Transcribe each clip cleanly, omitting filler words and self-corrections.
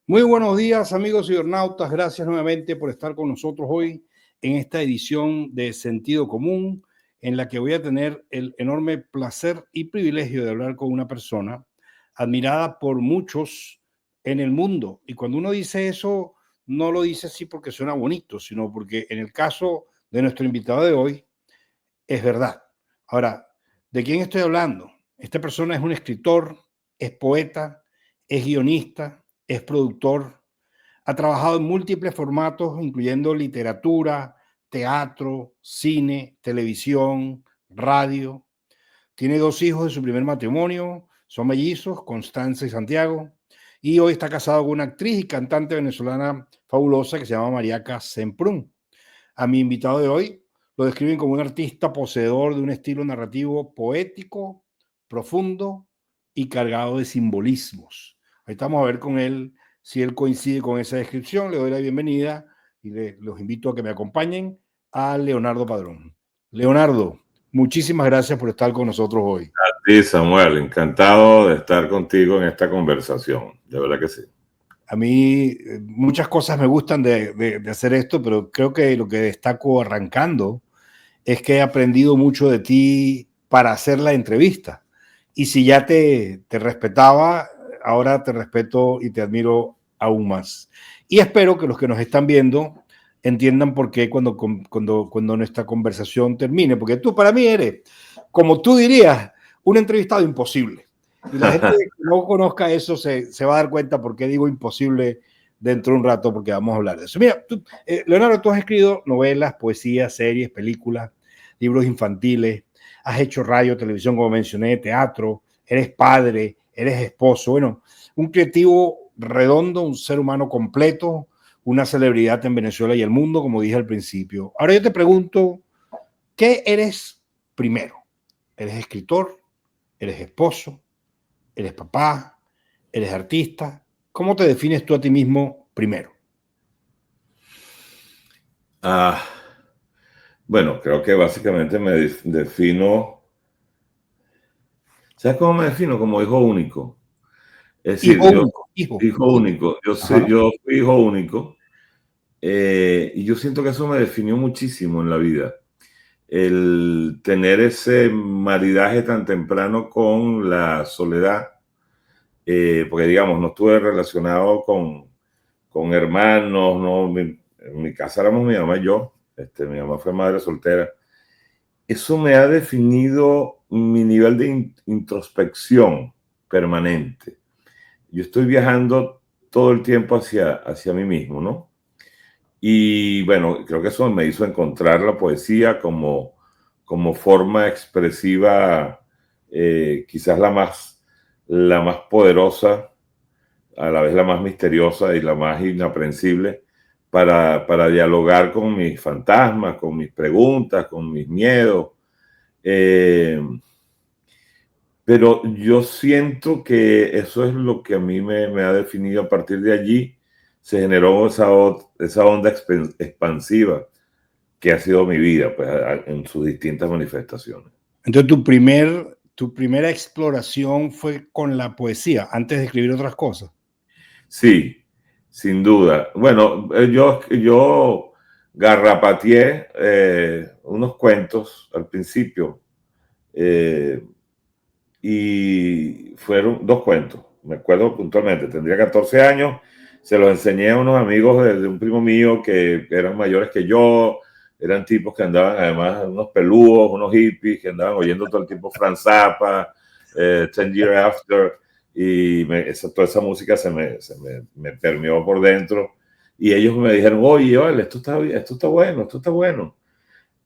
Muy buenos días, amigos cibernautas. Gracias nuevamente por estar con nosotros hoy en esta edición de Sentido Común, en la que voy a tener el enorme placer y privilegio de hablar con una persona admirada por muchos en el mundo. Y cuando uno dice eso, no lo dice así porque suena bonito, sino porque en el caso de nuestro invitado de hoy, es verdad. Ahora, ¿de quién estoy hablando? Esta persona es un escritor, es poeta, es guionista, es productor, ha trabajado en múltiples formatos, incluyendo literatura, teatro, cine, televisión, radio. Tiene 2 hijos de su primer matrimonio, son mellizos, Constanza y Santiago, y hoy está casado con una actriz y cantante venezolana fabulosa que se llama Mariaca Semprún. A mi invitado de hoy lo describen como un artista poseedor de un estilo narrativo poético, profundo y cargado de simbolismos. Ahorita vamos a ver con él si él coincide con esa descripción. Le doy la bienvenida y los invito a que me acompañen a Leonardo Padrón. Leonardo, muchísimas gracias por estar con nosotros hoy. Sí, Samuel, encantado de estar contigo en esta conversación, de verdad que sí. A mí muchas cosas me gustan de hacer esto, pero creo que lo que destaco arrancando es que he aprendido mucho de ti para hacer la entrevista. Y si ya te respetaba, ahora te respeto y te admiro aún más. Y espero que los que nos están viendo entiendan por qué cuando nuestra conversación termine, porque tú para mí eres, como tú dirías, un entrevistado imposible. Y la gente que no conozca eso se va a dar cuenta por qué digo imposible dentro de un rato, porque vamos a hablar de eso. Mira, Leonardo, tú has escrito novelas, poesías, series, películas, libros infantiles, has hecho radio, televisión, como mencioné, teatro, eres padre, eres esposo, bueno, un creativo redondo, un ser humano completo, una celebridad en Venezuela y el mundo, como dije al principio. Ahora yo te pregunto, ¿qué eres primero? ¿Eres escritor? ¿Eres esposo? ¿Eres papá? ¿Eres artista? ¿Cómo te defines tú a ti mismo primero? Bueno, creo que básicamente me defino, ¿sabes cómo me defino? Como hijo único. Es decir, Hijo único, hijo único. Yo fui hijo único y yo siento que eso me definió muchísimo en la vida. El tener ese maridaje tan temprano con la soledad, porque digamos, no estuve relacionado con hermanos, no, en mi casa éramos mi mamá y yo. Mi mamá fue madre soltera. Eso me ha definido mi nivel de introspección permanente. Yo estoy viajando todo el tiempo hacia mí mismo, ¿no? Y bueno, creo que eso me hizo encontrar la poesía como forma expresiva, quizás la más poderosa, a la vez la más misteriosa y la más inaprensible para dialogar con mis fantasmas, con mis preguntas, con mis miedos. Pero yo siento que eso es lo que a mí me ha definido. A partir de allí se generó esa onda expansiva que ha sido mi vida, pues, en sus distintas manifestaciones. Entonces, tu primera exploración fue con la poesía, antes de escribir otras cosas. Sí, sin duda. Bueno, yo garrapateé unos cuentos al principio y fueron 2 cuentos. Me acuerdo puntualmente, tendría 14 años, se los enseñé a unos amigos de un primo mío que eran mayores que yo, eran tipos que andaban además, unos peludos, unos hippies, que andaban oyendo todo el tiempo Frank Zappa, 10 Years After, y toda esa música me permeó por dentro, y ellos me dijeron, oye, vale, esto está bueno, esto está bueno.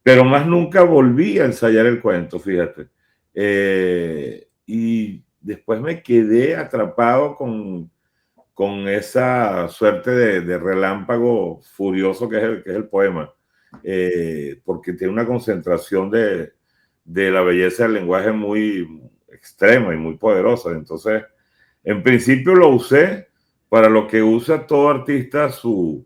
Pero más nunca volví a ensayar el cuento, fíjate. Y después me quedé atrapado con esa suerte de relámpago furioso que es el poema, porque tiene una concentración de la belleza del lenguaje muy extrema y muy poderosa. Entonces, en principio lo usé para lo que usa todo artista su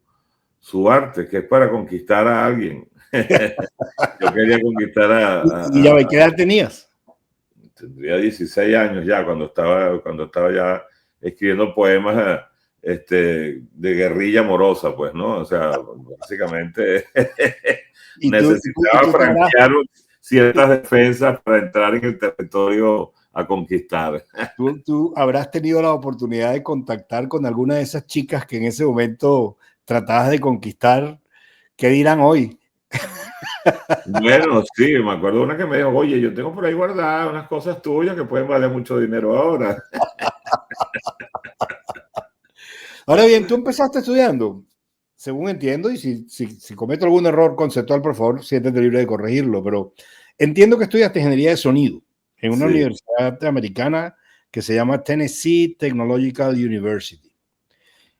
arte, que es para conquistar a alguien. Yo quería conquistar ¿Y ya ve qué edad tenías? Tendría 16 años ya cuando estaba ya escribiendo poemas de guerrilla amorosa, pues, ¿no? O sea, básicamente necesitaba tú franquear ciertas defensas para entrar en el territorio a conquistar. Tú habrás tenido la oportunidad de contactar con alguna de esas chicas que en ese momento tratabas de conquistar. ¿Qué dirán hoy? Bueno, sí, me acuerdo una que me dijo, oye, yo tengo por ahí guardadas unas cosas tuyas que pueden valer mucho dinero ahora. Ahora bien, tú empezaste estudiando, según entiendo, y si cometo algún error conceptual, por favor, siéntete libre de corregirlo, pero entiendo que estudiaste ingeniería de sonido en una Sí. universidad americana que se llama Tennessee Technological University.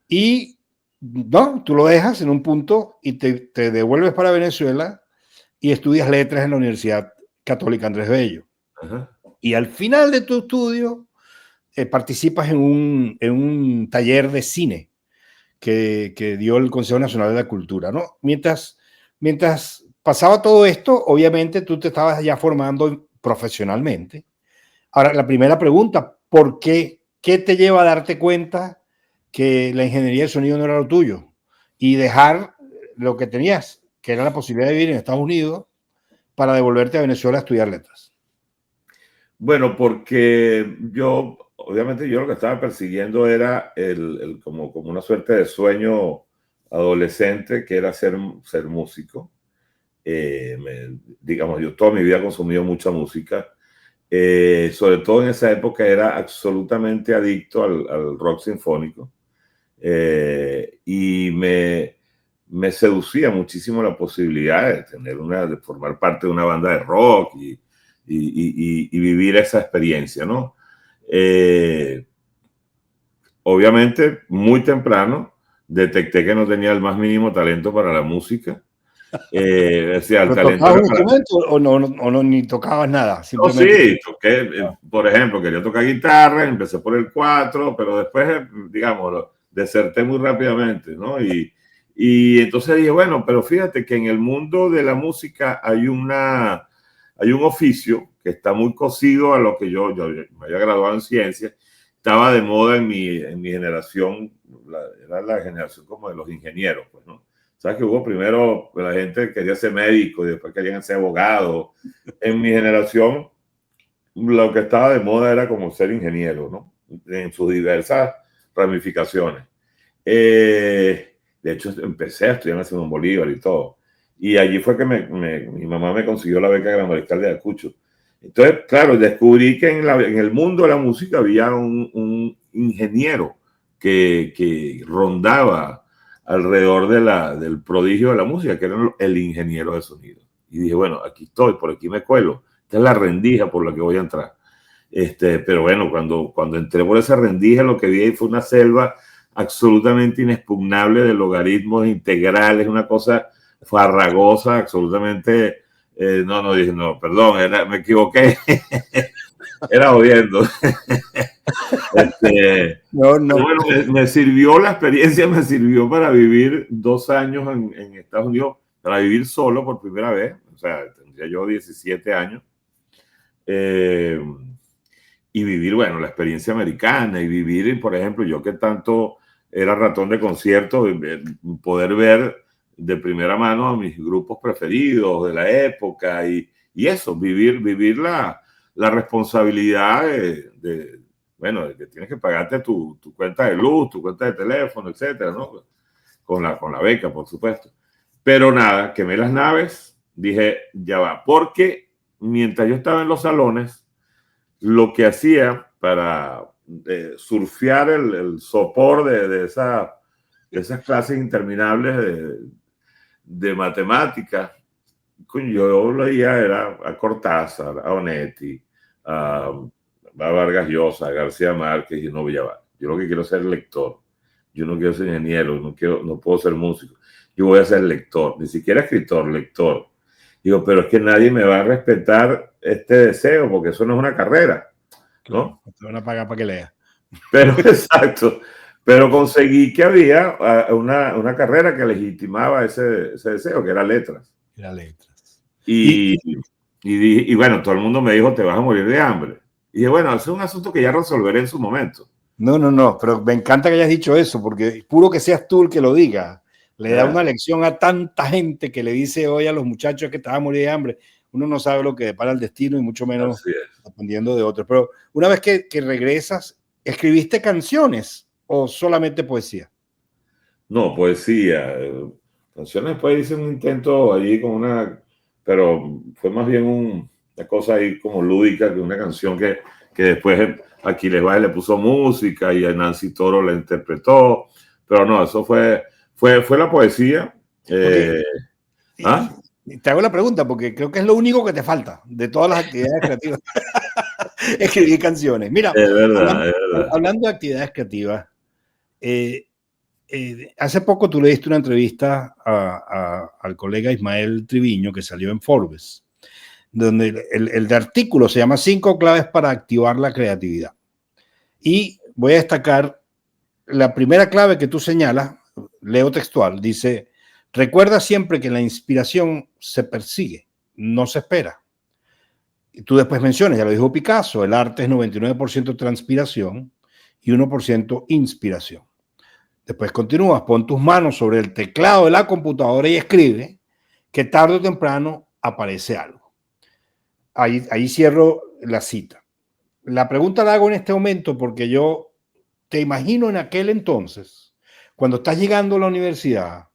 Y no, tú lo dejas en un punto y te devuelves para Venezuela y estudias letras en la Universidad Católica Andrés Bello. Ajá. Y al final de tu estudio participas en un taller de cine que dio el Consejo Nacional de la Cultura, ¿no? Mientras pasaba todo esto, obviamente tú te estabas ya formando profesionalmente. Ahora, la primera pregunta, ¿por qué? ¿Qué te lleva a darte cuenta que la ingeniería de sonido no era lo tuyo? Y dejar lo que tenías, que era la posibilidad de vivir en Estados Unidos, para devolverte a Venezuela a estudiar letras. Bueno, porque obviamente yo lo que estaba persiguiendo era como una suerte de sueño adolescente, que era ser músico. Digamos, yo toda mi vida he consumido mucha música. Sobre todo en esa época era absolutamente adicto al rock sinfónico. Y me seducía muchísimo la posibilidad de formar parte de una banda de rock y vivir esa experiencia, ¿no? Obviamente, muy temprano detecté que no tenía el más mínimo talento para la música. O sea, el ¿Pero talento tocabas era un para... instrumento o no, ni tocabas nada? No, Simplemente. sí, toqué, por ejemplo, quería tocar guitarra, empecé por el 4, pero después, digamos, deserté muy rápidamente, ¿no? Y entonces dije, bueno, pero fíjate que en el mundo de la música hay un oficio que está muy cosido a lo que yo me había graduado en ciencias, estaba de moda en mi generación, era la generación como de los ingenieros, pues, ¿no? ¿Sabes que hubo primero, la gente quería ser médico y después querían ser abogado? En mi generación, lo que estaba de moda era como ser ingeniero, ¿no? En sus diversas ramificaciones. De hecho, empecé a estudiar en Simón Bolívar y todo. Y allí fue que mi mamá me consiguió la beca Gran Mariscal de Ayacucho. Entonces, claro, descubrí que en el mundo de la música había un ingeniero que rondaba alrededor del prodigio de la música, que era el ingeniero de sonido. Y dije, bueno, aquí estoy, por aquí me cuelo. Esta es la rendija por la que voy a entrar. Pero bueno, cuando entré por esa rendija, lo que vi ahí fue una selva absolutamente inexpugnable de logaritmos integrales, una cosa farragosa, absolutamente... dije, no, perdón, me equivoqué. Era odiando. No. Bueno, me sirvió la experiencia, me sirvió para vivir 2 años en Estados Unidos, para vivir solo por primera vez. O sea, tendría yo 17 años. Y vivir, bueno, la experiencia americana y vivir, por ejemplo, yo que tanto era ratón de conciertos, poder ver de primera mano a mis grupos preferidos de la época y eso, vivir la responsabilidad bueno, de que tienes que pagarte tu cuenta de luz, tu cuenta de teléfono, etcétera, ¿no? Con la beca, por supuesto. Pero nada, quemé las naves, dije, ya va, porque mientras yo estaba en los salones, lo que hacía para surfear el sopor de esas clases interminables de matemáticas, yo leía era a Cortázar, a Onetti, a Vargas Llosa, a García Márquez y no Villavar. Yo lo que quiero es ser lector. Yo no quiero ser ingeniero, no puedo ser músico. Yo voy a ser lector, ni siquiera escritor, lector. Digo, pero es que nadie me va a respetar este deseo porque eso no es una carrera, ¿no? Claro, te van a pagar para que leas. Pero exacto, pero conseguí que había una carrera que legitimaba ese deseo, que era letras. Era letras. Y bueno, todo el mundo me dijo, te vas a morir de hambre. Y dije, bueno, ese es un asunto que ya resolveré en su momento. No, pero me encanta que hayas dicho eso, porque puro que seas tú el que lo diga. Le da una lección a tanta gente que le dice hoy a los muchachos que te vas a morir de hambre. Uno no sabe lo que depara el destino y mucho menos dependiendo de otros. Pero una vez que regresas, ¿escribiste canciones o solamente poesía? No, poesía. Canciones, pues hice un intento allí con una, pero fue más bien una cosa ahí como lúdica, que una canción que después Aquiles Baez le puso música y a Nancy Toro la interpretó, pero no, eso fue la poesía. ¿Ah? Te hago la pregunta porque creo que es lo único que te falta de todas las actividades creativas. Escribir canciones. Mira, es verdad, es verdad. Hablando de actividades creativas, hace poco tú le diste una entrevista al colega Ismael Triviño que salió en Forbes, donde el de artículo se llama 5 claves para activar la creatividad. Y voy a destacar la primera clave que tú señalas, leo textual, dice, recuerda siempre que la inspiración se persigue, no se espera. Y tú después mencionas, ya lo dijo Picasso, el arte es 99% transpiración y 1% inspiración. Después continúas, pon tus manos sobre el teclado de la computadora y escribe que tarde o temprano aparece algo. Ahí cierro la cita. La pregunta la hago en este momento porque yo te imagino en aquel entonces, cuando estás llegando a la universidad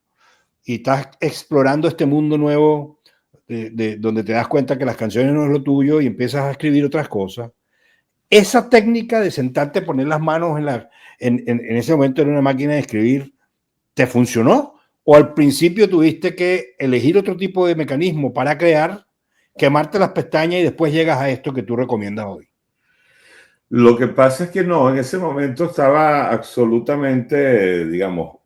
y estás explorando este mundo nuevo donde te das cuenta que las canciones no es lo tuyo y empiezas a escribir otras cosas. Esa técnica de sentarte, poner las manos en ese momento en una máquina de escribir, ¿te funcionó? ¿O al principio tuviste que elegir otro tipo de mecanismo para crear, quemarte las pestañas y después llegas a esto que tú recomiendas hoy? Lo que pasa es que no, en ese momento estaba absolutamente, digamos,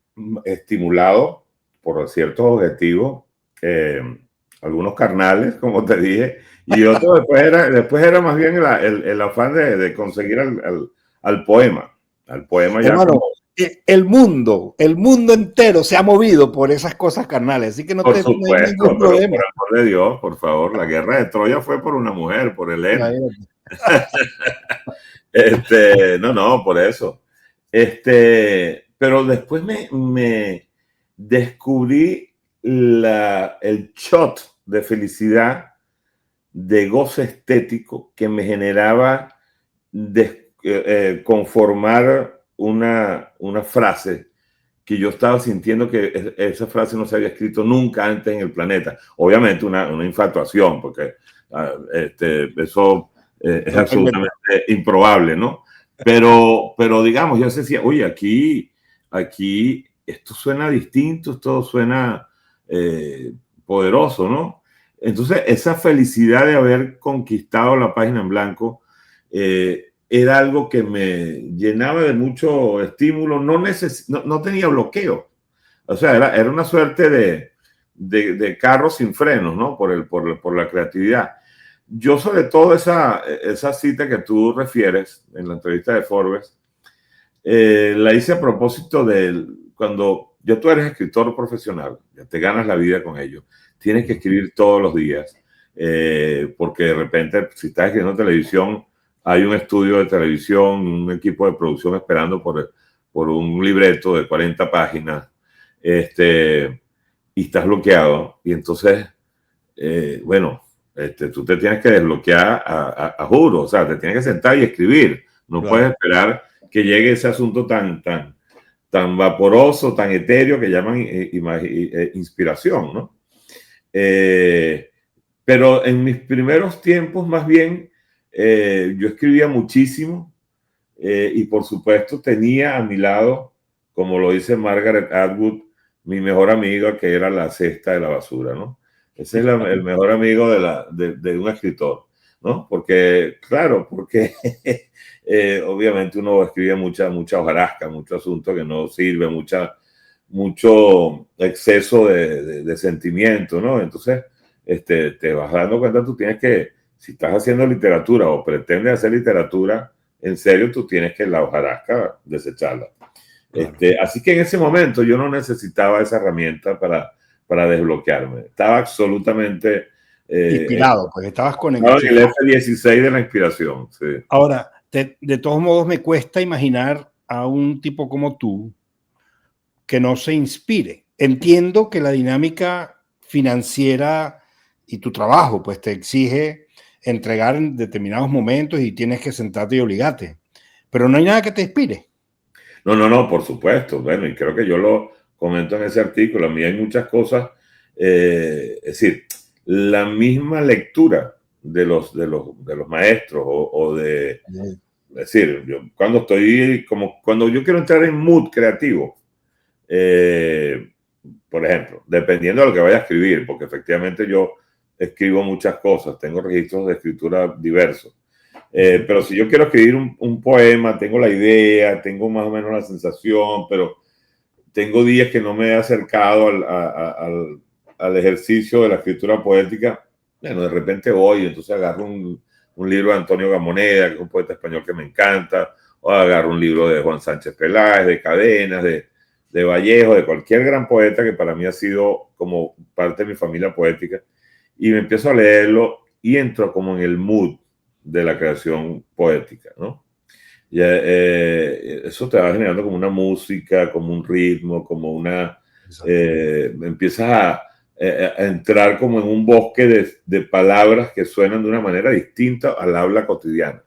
estimulado por ciertos objetivos, algunos carnales, como te dije, y otros después era más bien el afán de conseguir al poema ya. Hermano, como... el mundo entero se ha movido por esas cosas carnales, así que no hay ningún problema. Por el amor de Dios, por favor, la guerra de Troya fue por una mujer, por Helena. No, por eso. Pero después me descubrí el shot de felicidad, de goce estético que me generaba conformar una frase que yo estaba sintiendo que esa frase no se había escrito nunca antes en el planeta. Obviamente una infatuación, porque eso es absolutamente improbable, ¿no? Pero digamos, yo decía, oye, aquí esto suena distinto, esto suena poderoso, ¿no? Entonces, esa felicidad de haber conquistado la página en blanco era algo que me llenaba de mucho estímulo, no tenía bloqueo. O sea, era una suerte de carro sin frenos, ¿no? Por la creatividad. Yo, sobre todo, esa cita que tú refieres en la entrevista de Forbes, la hice a propósito de cuando ya tú eres escritor profesional, ya te ganas la vida con ello, tienes que escribir todos los días, porque de repente, si estás escribiendo televisión, hay un estudio de televisión, un equipo de producción esperando por un libreto de 40 páginas, y estás bloqueado, y entonces, bueno, tú te tienes que desbloquear a juro, o sea, te tienes que sentar y escribir, no puedes esperar que llegue ese asunto tan vaporoso, tan etéreo que llaman inspiración, ¿no? Pero en mis primeros tiempos, más bien, yo escribía muchísimo y por supuesto tenía a mi lado, como lo dice Margaret Atwood, mi mejor amiga, que era la cesta de la basura, ¿no? Ese es el mejor amigo de un escritor, ¿no? Porque, claro, obviamente uno escribe mucha hojarasca, mucho asunto que no sirve, mucho exceso de sentimiento, ¿no? Entonces, te vas dando cuenta, tú tienes que, si estás haciendo literatura o pretendes hacer literatura, en serio, tú tienes que la hojarasca desecharla. Claro. Así que en ese momento yo no necesitaba esa herramienta para desbloquearme. Estaba absolutamente inspirado, porque estabas conectado. En el F-16 de la inspiración. Sí. Ahora, de todos modos me cuesta imaginar a un tipo como tú que no se inspire. Entiendo que la dinámica financiera y tu trabajo pues te exige entregar en determinados momentos y tienes que sentarte y obligarte, pero no hay nada que te inspire. No, por supuesto. Bueno, y creo que yo lo comento en ese artículo. A mí hay muchas cosas, es decir, la misma lectura de los maestros es decir, yo cuando estoy, como cuando yo quiero entrar en mood creativo, por ejemplo, dependiendo de lo que vaya a escribir, porque efectivamente yo escribo muchas cosas, tengo registros de escritura diversos. Pero si yo quiero escribir un poema, tengo la idea, tengo más o menos la sensación, pero tengo días que no me he acercado al ejercicio de la escritura poética, bueno, de repente voy, entonces agarro un libro de Antonio Gamoneda, que es un poeta español que me encanta, o agarro un libro de Juan Sánchez Peláez, de Cadenas, de Vallejo, de cualquier gran poeta que para mí ha sido como parte de mi familia poética, y me empiezo a leerlo y entro como en el mood de la creación poética, ¿no? Y, eso te va generando como una música, como un ritmo, como una... empiezas a entrar como en un bosque de palabras que suenan de una manera distinta al habla cotidiana.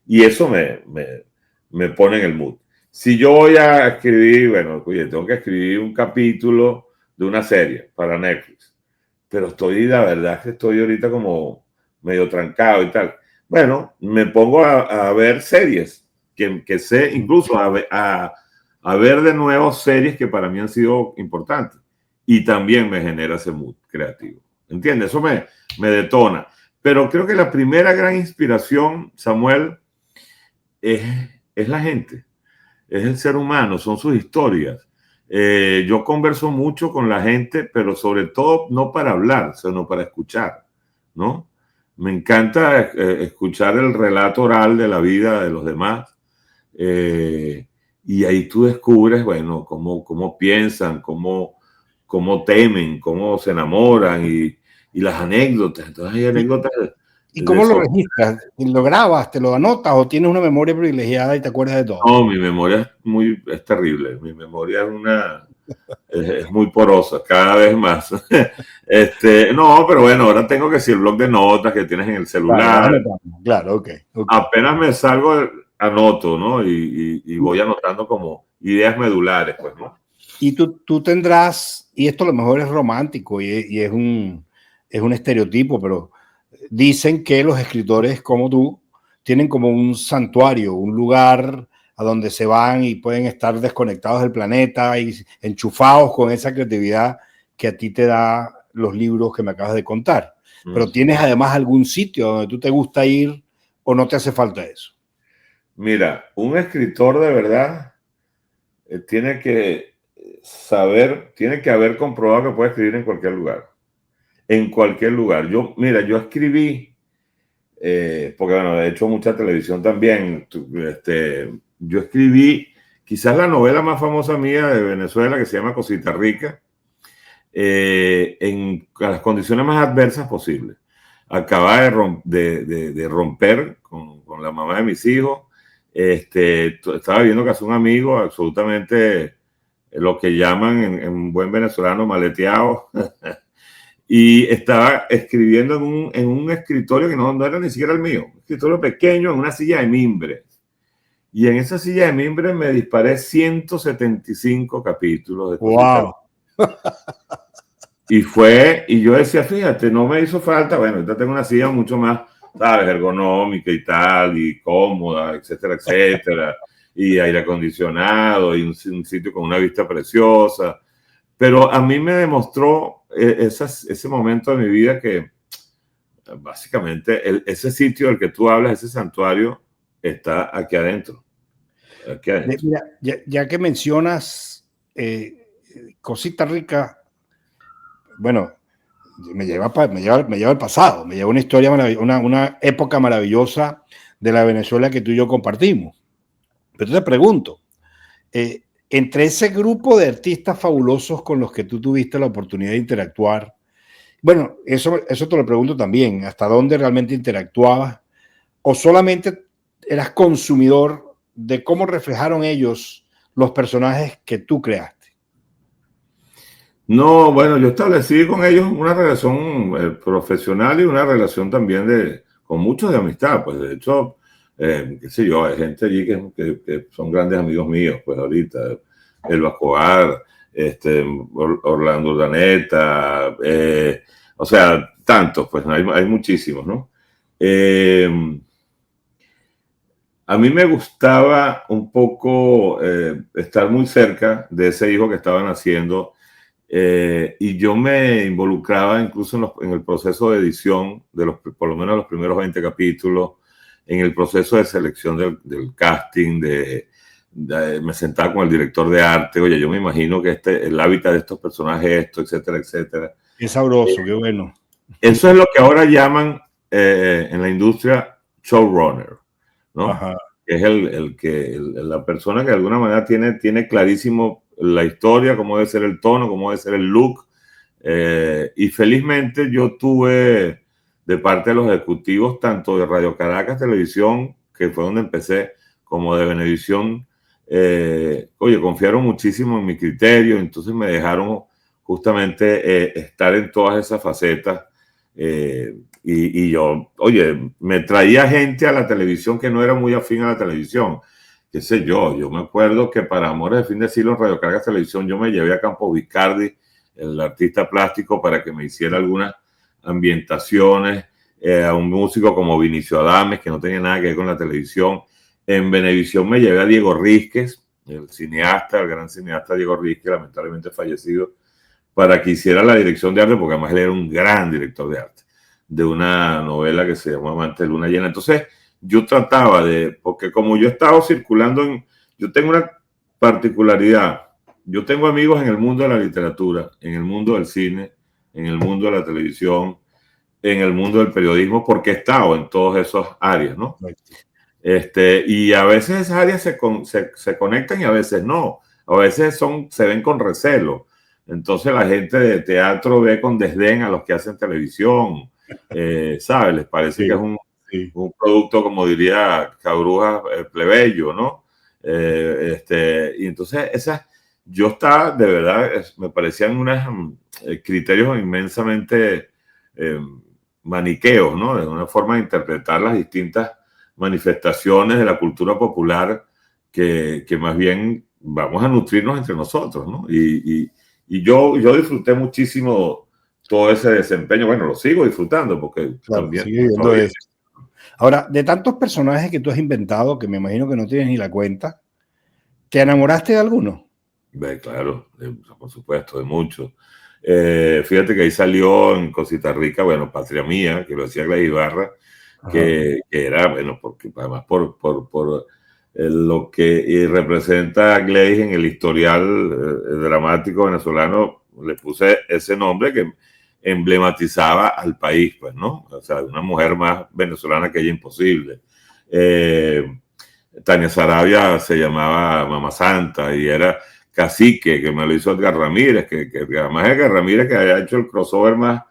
Y eso me pone en el mood. Si yo voy a escribir, bueno, oye, tengo que escribir un capítulo de una serie para Netflix, pero la verdad que estoy ahorita como medio trancado y tal. Bueno, me pongo a ver series, que sé, incluso a ver de nuevo series que para mí han sido importantes. Y también me genera ese mood creativo. ¿Entiendes? Eso me detona. Pero creo que la primera gran inspiración, Samuel, es la gente, es el ser humano, son sus historias. Yo converso mucho con la gente, pero sobre todo no para hablar, sino para escuchar, ¿no? Me encanta escuchar el relato oral de la vida de los demás, y ahí tú descubres, bueno, cómo piensan, cómo temen, cómo se enamoran y las anécdotas. Entonces hay anécdotas ¿Y cómo lo registras? ¿Lo grabas, te lo anotas o tienes una memoria privilegiada y te acuerdas de todo? No, mi memoria es terrible. Mi memoria es muy porosa, cada vez más. No, pero bueno, ahora tengo que si el blog de notas que tienes en el celular. Claro, ok. Apenas me salgo, anoto, ¿no? Y voy anotando como ideas medulares, pues, ¿no? Y tú tendrás, y esto a lo mejor es romántico y es un estereotipo, pero dicen que los escritores como tú tienen como un santuario, un lugar a donde se van y pueden estar desconectados del planeta y enchufados con esa creatividad que a ti te da los libros que me acabas de contar. Pero ¿tienes además algún sitio donde tú te gusta ir o no te hace falta eso? Mira, un escritor de verdad tiene que tiene que haber comprobado que puede escribir en cualquier lugar. En cualquier lugar. Mira, yo escribí, porque bueno, he hecho mucha televisión también. Yo escribí quizás la novela más famosa mía de Venezuela, que se llama Cosita Rica, en las condiciones más adversas posibles. Acababa de romper con la mamá de mis hijos. Estaba viendo que hace un amigo absolutamente lo que llaman en buen venezolano maleteado. Y estaba escribiendo en un escritorio que no era ni siquiera el mío, un escritorio pequeño en una silla de mimbre. Y en esa silla de mimbre me disparé 175 capítulos de Cosita. ¡Wow! Y yo decía, fíjate, no me hizo falta, bueno, ahorita tengo una silla mucho más, ¿sabes?, ergonómica y tal, y cómoda, etcétera, etcétera, y aire acondicionado, y un sitio con una vista preciosa. Pero a mí me demostró ese momento de mi vida que básicamente ese sitio del que tú hablas, ese santuario, está aquí adentro. Aquí adentro. Mira, ya que mencionas Cosita Rica, bueno, me lleva al pasado, me lleva una historia maravillosa, una época maravillosa de la Venezuela que tú y yo compartimos. Pero te pregunto, entre ese grupo de artistas fabulosos con los que tú tuviste la oportunidad de interactuar, bueno, eso te lo pregunto también, ¿hasta dónde realmente interactuabas? ¿O solamente eras consumidor de cómo reflejaron ellos los personajes que tú creaste? No, bueno, yo establecí con ellos una relación profesional y una relación también con muchos de amistad. Pues de hecho, qué sé yo, hay gente allí que son grandes amigos míos, pues ahorita, El Escobar, Orlando Urdaneta, o sea, tantos, pues hay muchísimos, ¿no? A mí me gustaba un poco estar muy cerca de ese hijo que estaban haciendo. Y yo me involucraba incluso en el proceso de edición por lo menos los primeros 20 capítulos, en el proceso de selección del casting, me sentaba con el director de arte, oye, yo me imagino que el hábitat de estos personajes, esto, etcétera, etcétera. Qué sabroso, qué bueno. Eso es lo que ahora llaman en la industria showrunner, ¿no? Ajá. Que es la persona que de alguna manera tiene clarísimo la historia, cómo debe ser el tono, cómo debe ser el look. Y felizmente yo tuve de parte de los ejecutivos, tanto de Radio Caracas Televisión, que fue donde empecé, como de Venevisión, oye, confiaron muchísimo en mi criterio, entonces me dejaron justamente estar en todas esas facetas. Y yo, oye, me traía gente a la televisión que no era muy afín a la televisión. Qué sé yo me acuerdo que para Amores de Fin de Siglo en Radio Cargas Televisión yo me llevé a Campo Viscardi, el artista plástico, para que me hiciera algunas ambientaciones, a un músico como Vinicio Adames, que no tenía nada que ver con la televisión. En Venevisión me llevé a Diego Rísquez, el cineasta, el gran cineasta Diego Rísquez, lamentablemente fallecido, para que hiciera la dirección de arte, porque además él era un gran director de arte, de una novela que se llamó Amante de Luna Llena. Entonces, yo trataba porque como yo estaba circulando yo tengo una particularidad, yo tengo amigos en el mundo de la literatura, en el mundo del cine, en el mundo de la televisión, en el mundo del periodismo, porque he estado en todas esas áreas, ¿no? Y a veces esas áreas se conectan y a veces no, a veces se ven con recelo. Entonces la gente de teatro ve con desdén a los que hacen televisión, ¿sabes? Les parece que es un producto, como diría Cabruja, plebeyo, ¿no? Y entonces yo estaba, de verdad, me parecían unos criterios inmensamente maniqueos, ¿no? De una forma de interpretar las distintas manifestaciones de la cultura popular que más bien vamos a nutrirnos entre nosotros, ¿no? Y yo disfruté muchísimo todo ese desempeño. Bueno, lo sigo disfrutando porque claro, también... sigue viendo eso. Ahora, de tantos personajes que tú has inventado, que me imagino que no tienes ni la cuenta, ¿te enamoraste de alguno? Claro, por supuesto, de muchos. Fíjate que ahí salió en Cosita Rica, bueno, Patria Mía, que lo hacía Gladys Ibarra, que era, bueno, porque además por lo que representa Gladys en el historial dramático venezolano, le puse ese nombre que emblematizaba al país, pues, ¿no? O sea, una mujer más venezolana que ella imposible. Tania Sarabia se llamaba Mamá Santa y era Cacique, que me lo hizo Edgar Ramírez, que además Edgar Ramírez que había hecho el crossover más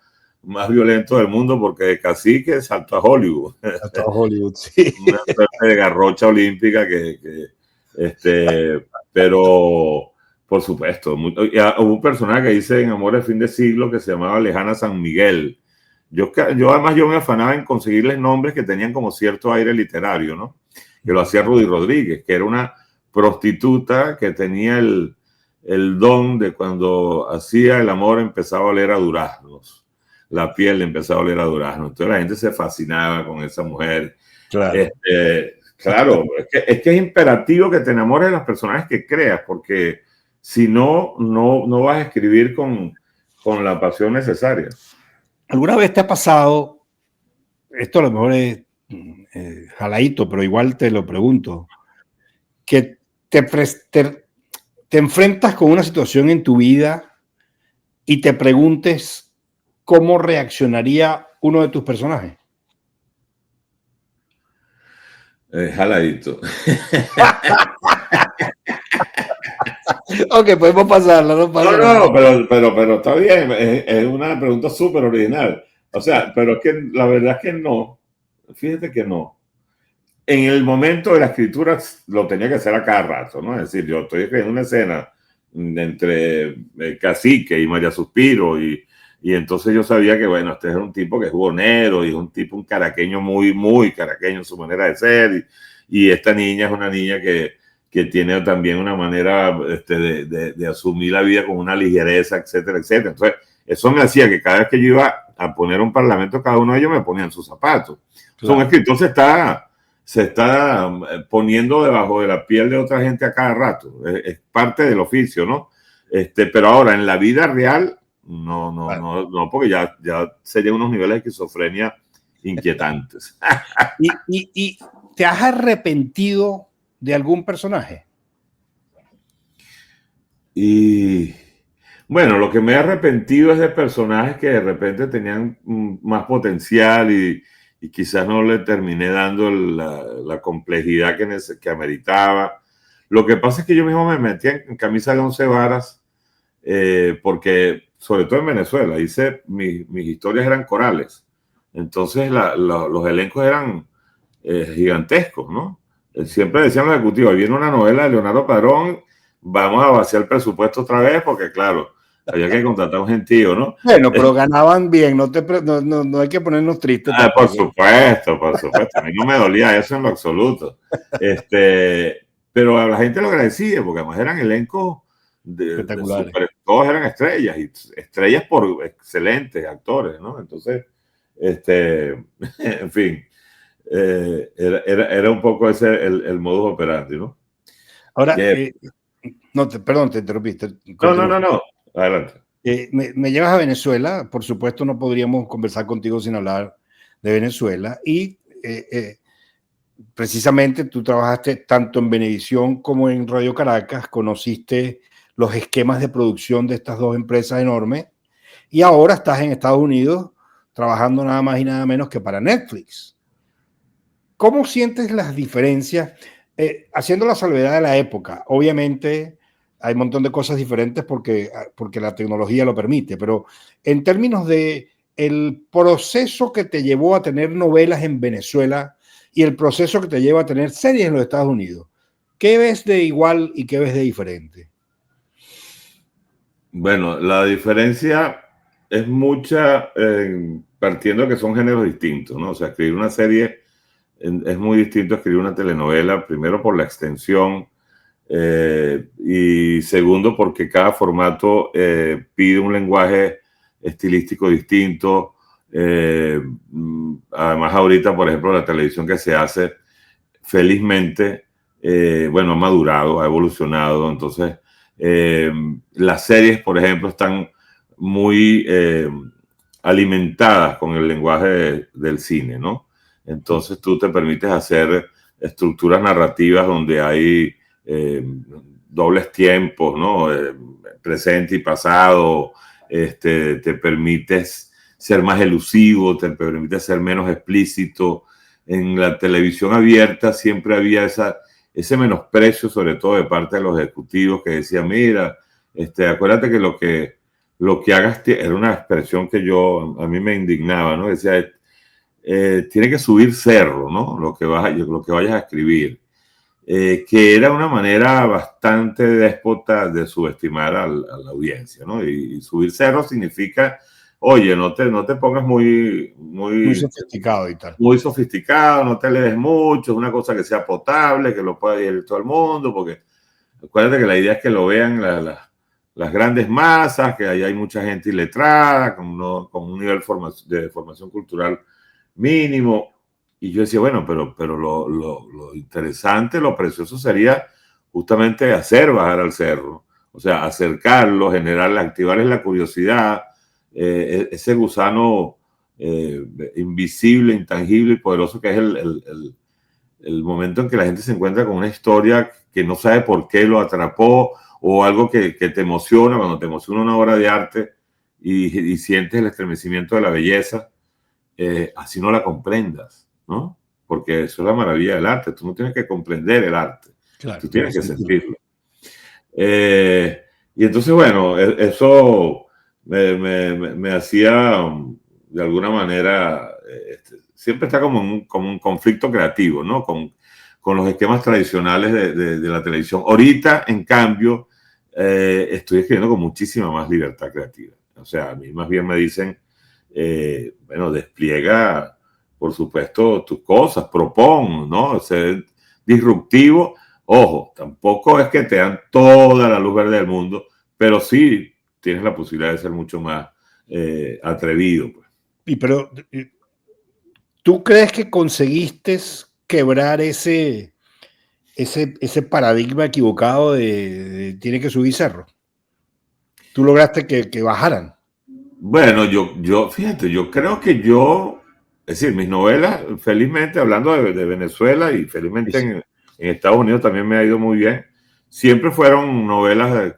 violento del mundo, porque de Cacique saltó a Hollywood. Saltó a Hollywood, sí. Una suerte de garrocha olímpica pero por supuesto, hubo un personaje que hice en Amor de Fin de Siglo que se llamaba Lejana San Miguel. Yo además yo me afanaba en conseguirles nombres que tenían como cierto aire literario, ¿no? Que lo hacía Rudy Rodríguez, que era una prostituta que tenía el don de cuando hacía el amor empezaba a oler a duraznos. La piel empezaba a oler a duraznos. Entonces la gente se fascinaba con esa mujer. Claro. Claro, es que es imperativo que te enamores de las personajes que creas, porque si no vas a escribir con la pasión necesaria. ¿Alguna vez te ha pasado, esto a lo mejor es jaladito, pero igual te lo pregunto, que te enfrentas con una situación en tu vida y te preguntes cómo reaccionaría uno de tus personajes? Jaladito. Ok, podemos pasarla, no pasa nada. Pero está bien, es una pregunta súper original. O sea, pero es que la verdad es que no. Fíjate que no. en el momento de la escritura lo tenía que hacer a cada rato, ¿no? Es decir, yo estoy escribiendo una escena entre Cacique y María Suspiro y entonces yo sabía que, bueno, este es un tipo que es buhonero y es un tipo, un caraqueño muy caraqueño en su manera de ser y esta niña es una niña que tiene también una manera de asumir la vida con una ligereza, etcétera, etcétera. Entonces, eso me hacía que cada vez que yo iba a poner un parlamento, cada uno de ellos me ponía en sus zapatos. Claro. Un escritor se está poniendo debajo de la piel de otra gente a cada rato. Es parte del oficio, ¿no? Pero ahora, en la vida real, no, porque ya serían unos niveles de esquizofrenia inquietantes. ¿Y te has arrepentido de algún personaje? Y bueno, lo que me he arrepentido es de personajes que de repente tenían más potencial y quizás no le terminé dando la complejidad que ameritaba. Lo que pasa es que yo mismo me metí en camisa de 11 varas porque, sobre todo en Venezuela, mis historias eran corales. Entonces los elencos eran gigantescos, ¿no? Siempre decían los ejecutivos, viene una novela de Leonardo Padrón, vamos a vaciar el presupuesto otra vez porque, claro, había que contratar un gentío, ¿no? Bueno, pero ganaban bien, no hay que ponernos tristes. Por supuesto. A mí no me dolía eso en lo absoluto. Pero a la gente lo agradecía porque además eran elencos todos eran estrellas y estrellas por excelentes actores, ¿no? Entonces, en fin, era un poco ese el modus operandi, ¿no? Ahora, perdón, te interrumpiste. No, adelante. Me llevas a Venezuela, por supuesto no podríamos conversar contigo sin hablar de Venezuela y precisamente tú trabajaste tanto en Venevisión como en Radio Caracas, conociste los esquemas de producción de estas dos empresas enormes y ahora estás en Estados Unidos trabajando nada más y nada menos que para Netflix. ¿Cómo sientes las diferencias? Haciendo la salvedad de la época, obviamente hay un montón de cosas diferentes porque la tecnología lo permite, pero en términos de el proceso que te llevó a tener novelas en Venezuela y el proceso que te lleva a tener series en los Estados Unidos, ¿qué ves de igual y qué ves de diferente? Bueno, la diferencia es mucha partiendo que son géneros distintos, ¿no? O sea, escribir una serie es muy distinto a escribir una telenovela, primero por la extensión y segundo porque cada formato pide un lenguaje estilístico distinto. Además, ahorita, por ejemplo, la televisión que se hace, felizmente, bueno, ha madurado, ha evolucionado. Entonces, las series, por ejemplo, están muy alimentadas con el lenguaje del cine, ¿no? Entonces tú te permites hacer estructuras narrativas donde hay dobles tiempos, ¿no? Presente y pasado, te permites ser más elusivo, te permites ser menos explícito. En la televisión abierta siempre había ese menosprecio, sobre todo de parte de los ejecutivos que decían, mira, acuérdate que lo que hagas, era una expresión que a mí me indignaba, ¿no? Decía, tiene que subir cerro, ¿no? Lo que vayas a escribir. Que era una manera bastante déspota de subestimar a la audiencia, ¿no? Y subir cerro significa, oye, no te pongas muy sofisticado y tal. Muy sofisticado, no te lees mucho, es una cosa que sea potable, que lo pueda leer todo el mundo, porque acuérdate que la idea es que lo vean las grandes masas, que ahí hay mucha gente iletrada, con un nivel de formación cultural mínimo. Y yo decía, bueno, pero lo interesante, lo precioso sería justamente hacer bajar al cerro, o sea, acercarlo, activarles la curiosidad, ese gusano invisible, intangible y poderoso que es el momento en que la gente se encuentra con una historia que no sabe por qué lo atrapó o algo que te emociona, cuando te emociona una obra de arte y sientes el estremecimiento de la belleza, así no la comprendas, ¿no? Porque eso es la maravilla del arte. Tú no tienes que comprender el arte, claro, tú tienes que sentirlo. Y entonces, bueno, eso me hacía de alguna manera siempre está como un conflicto creativo, ¿no? Con los esquemas tradicionales de la televisión. Ahorita, en cambio, estoy escribiendo con muchísima más libertad creativa. O sea, a mí más bien me dicen, bueno, despliega, por supuesto, tus cosas, propon, ¿no? Ser disruptivo. Ojo, tampoco es que te dan toda la luz verde del mundo, pero sí tienes la posibilidad de ser mucho más atrevido. Pues. Pero, ¿tú crees que conseguiste quebrar ese paradigma equivocado de tiene que subir cerro? ¿Tú lograste que bajaran? Bueno, fíjate, yo creo que es decir, mis novelas, felizmente, hablando de Venezuela y felizmente Sí. en Estados Unidos también me ha ido muy bien, siempre fueron novelas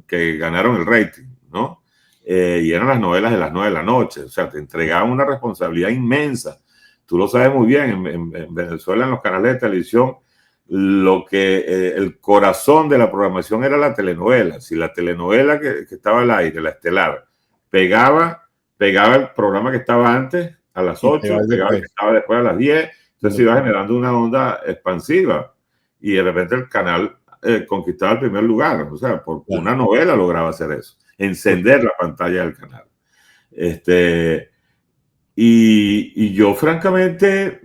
que ganaron el rating, ¿no? Y eran las novelas de las 9 de la noche, o sea, te entregaban una responsabilidad inmensa. Tú lo sabes muy bien, en Venezuela, en los canales de televisión, el corazón de la programación era la telenovela. Si la telenovela que estaba al aire, la estelar, pegaba el programa que estaba antes a las 8, pegaba el que estaba después a las 10, entonces iba generando una onda expansiva y de repente el canal conquistaba el primer lugar, o sea, por una novela lograba hacer eso, encender la pantalla del canal. Y yo francamente,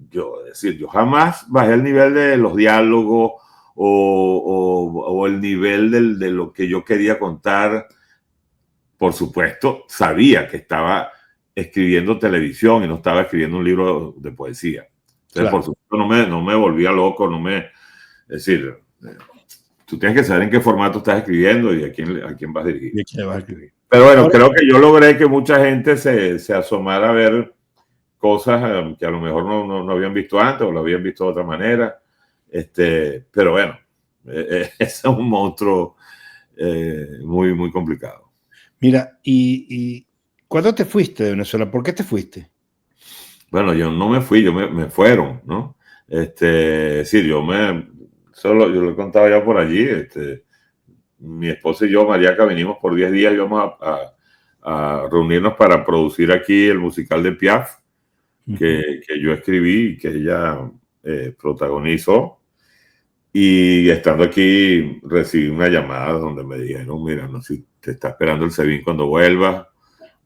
yo jamás bajé el nivel de los diálogos o el nivel de lo que yo quería contar. Por supuesto, sabía que estaba escribiendo televisión y no estaba escribiendo un libro de poesía. Entonces, por supuesto, no me volvía loco, es decir, tú tienes que saber en qué formato estás escribiendo y a quién vas a dirigir. Pero bueno, creo que yo logré que mucha gente se asomara a ver cosas que a lo mejor no habían visto antes o lo habían visto de otra manera. Pero bueno, es un monstruo muy, muy complicado. Mira, ¿y cuándo te fuiste de Venezuela? ¿Por qué te fuiste? Bueno, yo no me fui, me fueron, ¿no? Sí, yo lo he contado ya por allí. Mi esposa y yo, Mariaca, vinimos por 10 días y íbamos a reunirnos para producir aquí el musical de Piaf, que yo escribí y que ella protagonizó. Y estando aquí recibí una llamada donde me dijeron, mira, no, si te está esperando el SEBIN cuando vuelvas,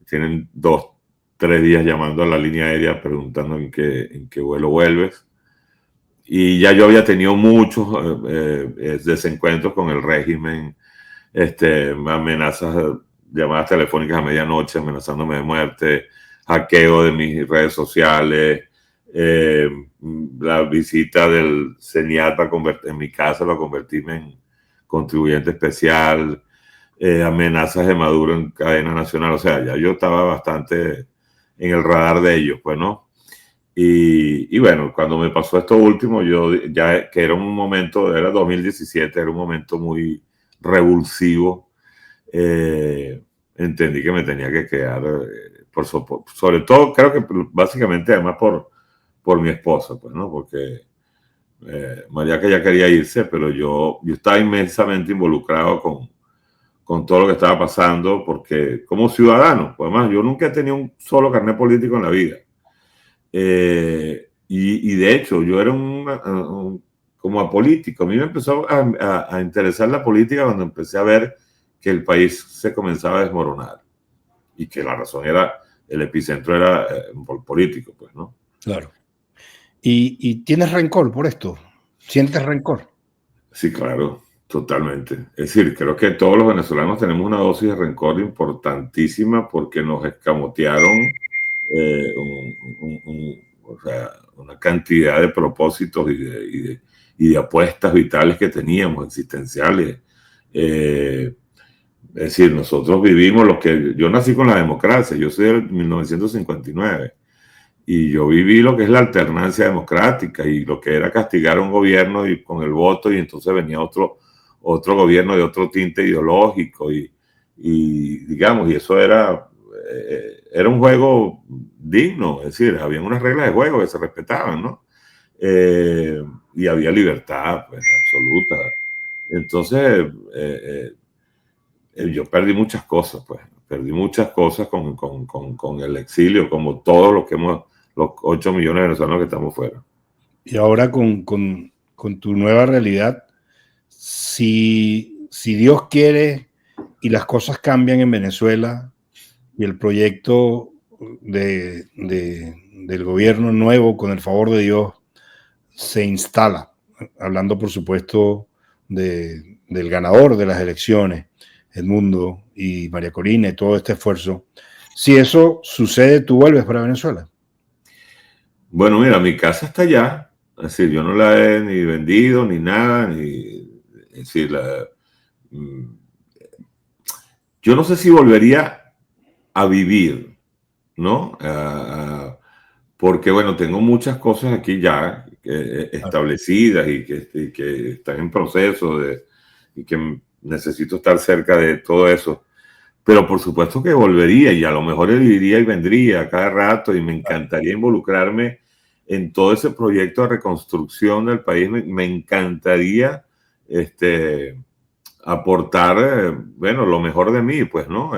tienen 2-3 días llamando a la línea aérea preguntando en qué vuelo vuelves. Y ya yo había tenido muchos desencuentros con el régimen, amenazas, llamadas telefónicas a medianoche, amenazándome de muerte, hackeo de mis redes sociales, la visita del CENIAT en mi casa para convertirme en contribuyente especial, amenazas de Maduro en cadena nacional. O sea, ya yo estaba bastante en el radar de ellos, pues, ¿no? Y bueno, cuando me pasó esto último, que era un momento, era 2017, era un momento muy revulsivo, entendí que me tenía que quedar, sobre todo, creo que básicamente además por mi esposa, pues, ¿no? Porque María que ya quería irse, pero yo estaba inmensamente involucrado con todo lo que estaba pasando, porque como ciudadano, pues además yo nunca he tenido un solo carnet político en la vida. Y de hecho, yo era como apolítico. A mí me empezó a interesar la política cuando empecé a ver que el país se comenzaba a desmoronar y que la razón el epicentro era político, pues, ¿no? Claro. ¿Y tienes rencor por esto? ¿Sientes rencor? Sí, claro, totalmente. Es decir, creo que todos los venezolanos tenemos una dosis de rencor importantísima porque nos escamotearon o sea, una cantidad de propósitos y de apuestas vitales que teníamos, existenciales. Es decir, nosotros vivimos yo nací con la democracia, yo soy del 1959 y yo viví lo que es la alternancia democrática y lo que era castigar a un gobierno y con el voto y entonces venía otro gobierno de otro tinte ideológico y digamos, y eso era un juego digno, es decir, había unas reglas de juego que se respetaban, ¿no? Y había libertad, pues, absoluta. Entonces, yo perdí muchas cosas, pues, perdí muchas cosas con el exilio, como todos los que hemos los 8 millones de venezolanos que estamos fuera. Y ahora con tu nueva realidad, si Dios quiere y las cosas cambian en Venezuela y el proyecto del gobierno nuevo, con el favor de Dios, se instala, hablando por supuesto del ganador de las elecciones, Edmundo y María Corina y todo este esfuerzo. Si eso sucede, ¿tú vuelves para Venezuela? Bueno, mira, mi casa está allá. Es decir, yo no la he ni vendido ni nada. Es decir, yo no sé si volvería a vivir, ¿no? Porque, bueno, tengo muchas cosas aquí ya establecidas y que están en proceso y que necesito estar cerca de todo eso. Pero por supuesto que volvería y a lo mejor iría y vendría cada rato y me encantaría involucrarme en todo ese proyecto de reconstrucción del país. Me encantaría aportar, bueno, lo mejor de mí, pues, ¿no?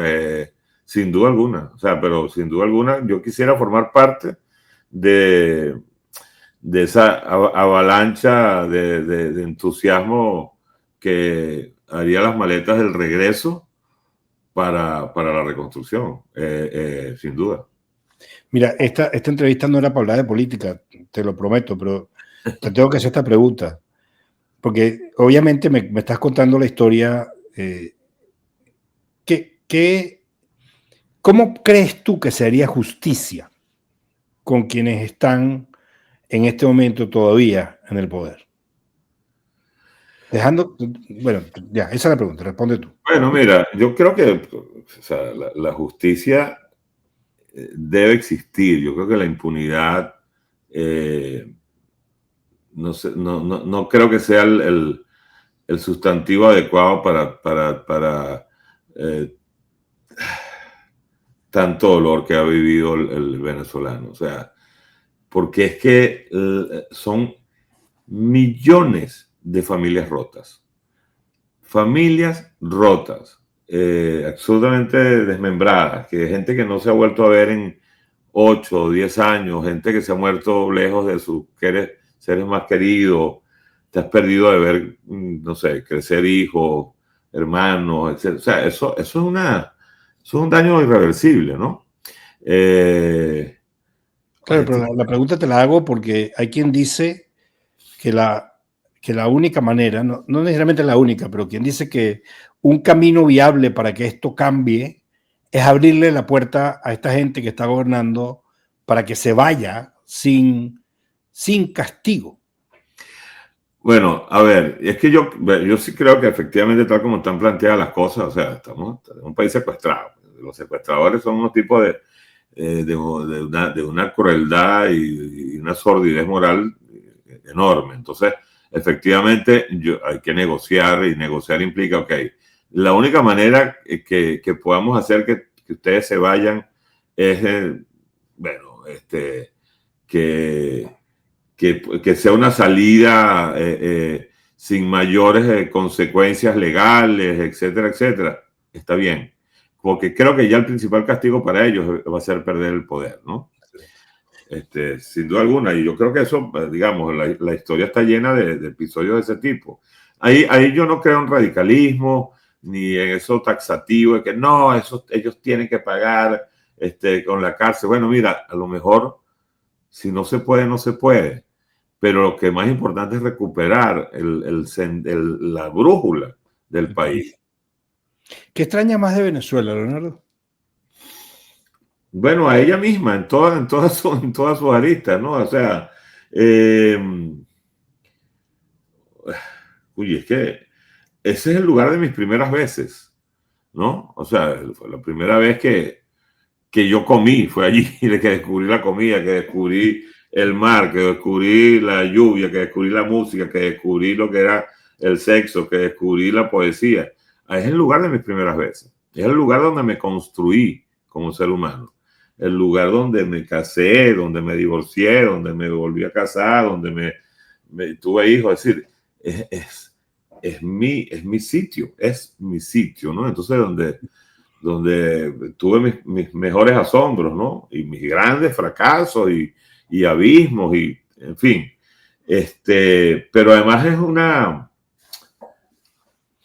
Sin duda alguna. O sea, pero sin duda alguna yo quisiera formar parte de esa avalancha de entusiasmo que haría las maletas del regreso para la reconstrucción, sin duda. Mira, esta entrevista no era para hablar de política, te lo prometo, pero te tengo que hacer esta pregunta, porque obviamente me estás contando la historia. ¿Cómo crees tú que sería justicia con quienes están en este momento todavía en el poder? Bueno, ya, esa es la pregunta, responde tú. Bueno, mira, yo creo que o sea, la justicia debe existir. Yo creo que la impunidad, no, sé, no creo que sea el sustantivo adecuado para tanto dolor que ha vivido el venezolano. O sea, porque es que son millones de familias rotas. Familias rotas, absolutamente desmembradas, que gente que no se ha vuelto a ver en 8 o 10 años, gente que se ha muerto lejos de sus seres más queridos, te has perdido de ver, no sé, crecer hijos, hermanos, etc. O sea, eso es un daño irreversible, ¿no? Claro, pero la pregunta te la hago porque hay quien dice que la única manera, no necesariamente la única, pero quien dice que un camino viable para que esto cambie es abrirle la puerta a esta gente que está gobernando para que se vaya sin castigo. Bueno, a ver, es que yo sí creo que efectivamente, tal como están planteadas las cosas, o sea, estamos en un país secuestrado. Los secuestradores son unos tipos de una crueldad y una sordidez moral enorme. Entonces, efectivamente, hay que negociar y negociar implica, ok, la única manera que podamos hacer que ustedes se vayan es, bueno, que sea una salida sin mayores consecuencias legales, etcétera, etcétera. Está bien. Porque creo que ya el principal castigo para ellos va a ser perder el poder, ¿no? Sin duda alguna. Y yo creo que eso, digamos, la historia está llena de episodios de ese tipo. Ahí yo no creo en radicalismo, ni en eso taxativo de que no, ellos tienen que pagar con la cárcel. Bueno, mira, a lo mejor si no se puede, no se puede. Pero lo que más importante es recuperar la brújula del país. ¿Qué extraña más de Venezuela, Leonardo? Bueno, a ella misma, en todas sus aristas, ¿no? O sea, uy, es que ese es el lugar de mis primeras veces, ¿no? O sea, fue la primera vez que yo comí, fue allí que descubrí la comida, que descubrí el mar, que descubrí la lluvia, que descubrí la música, que descubrí lo que era el sexo, que descubrí la poesía. Es el lugar de mis primeras veces. Es el lugar donde me construí como ser humano. El lugar donde me casé, donde me divorcié, donde me volví a casar, donde me tuve hijos. Es decir, es mi sitio, ¿no? Entonces, donde tuve mis mejores asombros, ¿no? Y mis grandes fracasos y abismos y, en fin. Pero además es una...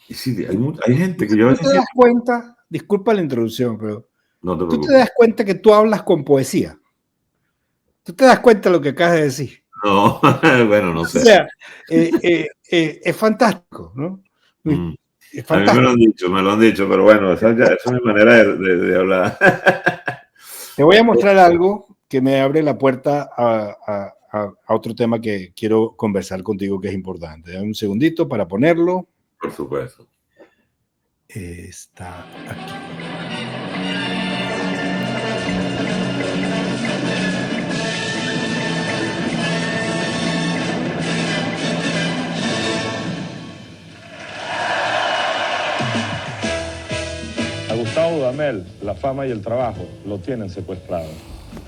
Sí, hay gente que yo a veces... ¿Tú te das cuenta? Disculpa la introducción, pero... No te preocupes. ¿Tú te das cuenta que tú hablas con poesía? ¿Tú te das cuenta de lo que acabas de decir? No, bueno, no sé. O sea, es fantástico, ¿no? Es fantástico. A mí me lo han dicho, pero bueno, esa es mi manera de hablar. Te voy a mostrar algo que me abre la puerta a otro tema que quiero conversar contigo, que es importante. Dame un segundito para ponerlo. Por supuesto. Está aquí. A Gustavo Dudamel, la fama y el trabajo lo tienen secuestrado.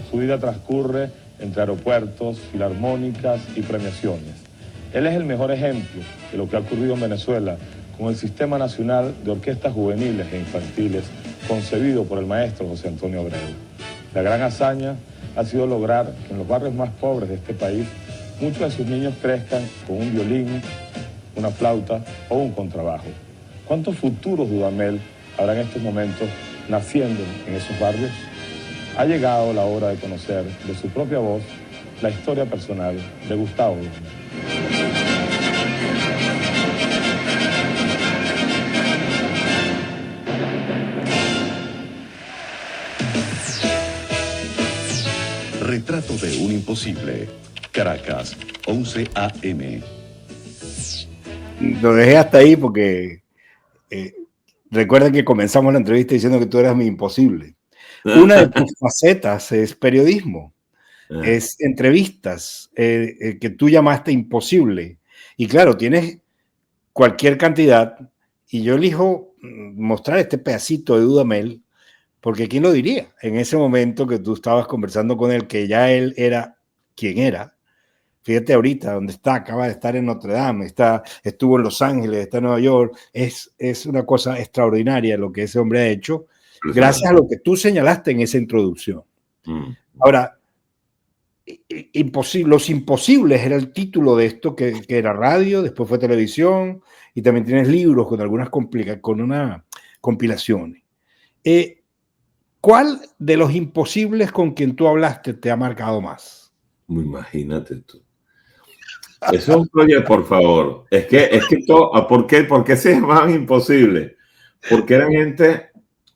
Su vida transcurre entre aeropuertos, filarmónicas y premiaciones. Él es el mejor ejemplo de lo que ha ocurrido en Venezuela con el Sistema Nacional de Orquestas Juveniles e Infantiles, concebido por el maestro José Antonio Abreu. La gran hazaña ha sido lograr que en los barrios más pobres de este país muchos de sus niños crezcan con un violín, una flauta o un contrabajo. ¿Cuántos futuros Dudamel habrá en estos momentos naciendo en esos barrios? Ha llegado la hora de conocer de su propia voz la historia personal de Gustavo Dudamel. Retrato de un imposible. Caracas, 11 a.m. Lo dejé hasta ahí porque recuerden que comenzamos la entrevista diciendo que tú eras mi imposible. Una de tus facetas es periodismo, es entrevistas que tú llamaste imposible. Y claro, tienes cualquier cantidad y yo elijo mostrar este pedacito de Dudamel porque ¿quién lo diría? En ese momento que tú estabas conversando con él, que ya él era quien era. Fíjate ahorita dónde está, acaba de estar en Notre Dame, estuvo en Los Ángeles, está en Nueva York. Es una cosa extraordinaria lo que ese hombre ha hecho, gracias a lo que tú señalaste en esa introducción. Ahora, Los Imposibles era el título de esto, que era radio, después fue televisión, y también tienes libros con algunas compilaciones. ¿Cuál de los imposibles con quien tú hablaste te ha marcado más? Imagínate tú. Eso es un proyecto, por favor. Es que todo, ¿por qué se llamaban imposibles? Porque eran gente,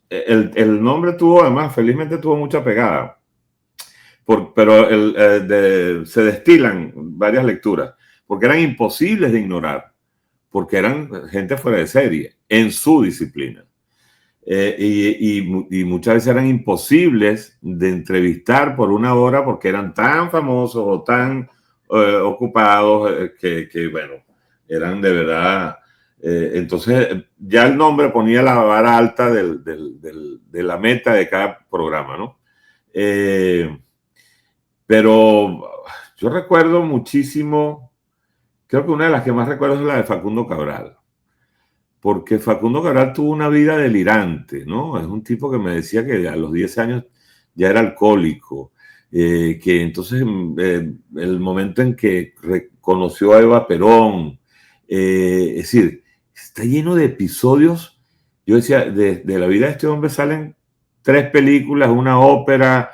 el nombre tuvo, además, felizmente tuvo mucha pegada. Pero se destilan varias lecturas, porque eran imposibles de ignorar, porque eran gente fuera de serie, en su disciplina. Y muchas veces eran imposibles de entrevistar por una hora porque eran tan famosos o tan ocupados que, bueno, eran de verdad. Entonces, ya el nombre ponía la vara alta de la meta de cada programa, ¿no? Pero yo recuerdo muchísimo, creo que una de las que más recuerdo es la de Facundo Cabral. Porque Facundo Cabral tuvo una vida delirante, ¿no? Es un tipo que me decía que a los 10 años ya era alcohólico, que entonces el momento en que reconoció a Eva Perón, es decir, está lleno de episodios. Yo decía, de la vida de este hombre salen 3 películas, una ópera,